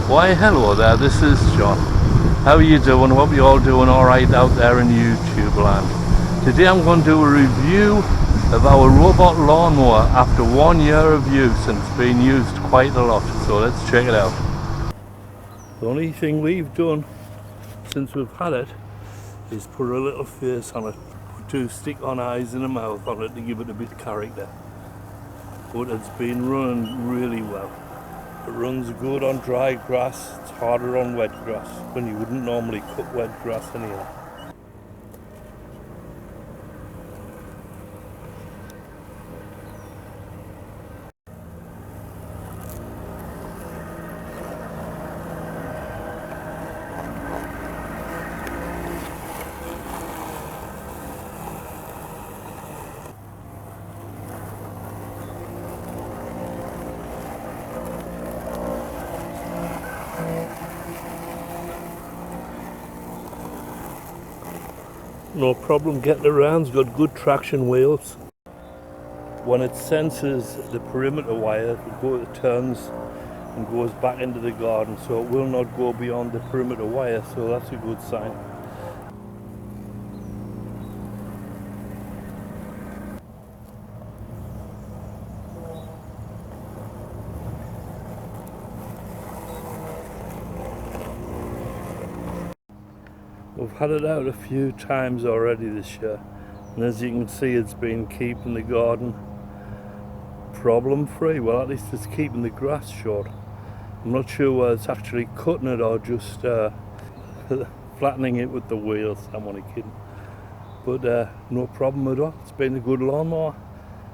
Why hello there, this is John. How are you doing? Hope you're all doing alright out there in YouTube land. Today I'm going to do a review of our robot lawnmower after 1 year of use, and it's been used quite a lot, so let's check it out. The only thing we've done since we've had it is put a little face on it, put 2 stick-on eyes and a mouth on it to give it a bit of character. But it's been running really well. It runs good on dry grass, it's harder on wet grass, when you wouldn't normally cut wet grass anyway. No problem getting around, it's got good traction wheels. When it senses the perimeter wire, it turns and goes back into the garden, so it will not go beyond the perimeter wire, so that's a good sign. We've had it out a few times already this year, and as you can see, it's been keeping the garden problem free. Well, at least it's keeping the grass short. I'm not sure whether it's actually cutting it or just flattening it with the wheels. I'm only kidding. But no problem at all. It's been a good lawnmower,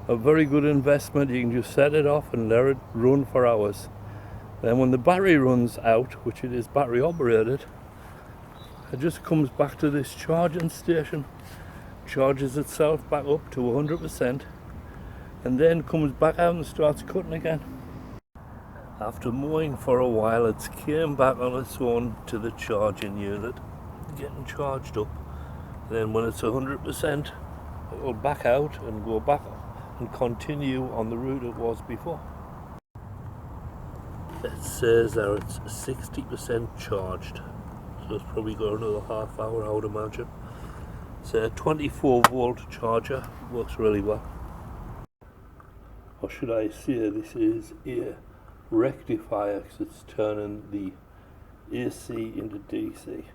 a very good investment. You can just set it off and let it run for hours. Then when the battery runs out, which it is battery operated, it just comes back to this charging station, charges itself back up to 100%, and then comes back out and starts cutting again. After mowing for a while, it's came back on its own to the charging unit, getting charged up. Then when it's 100%, it will back out and go back and continue on the route it was before. It says there it's 60% charged. So it's probably got another half hour, I would imagine. It's a 24 volt charger, works really well. Or should I say this is a rectifier, because it's turning the AC into DC.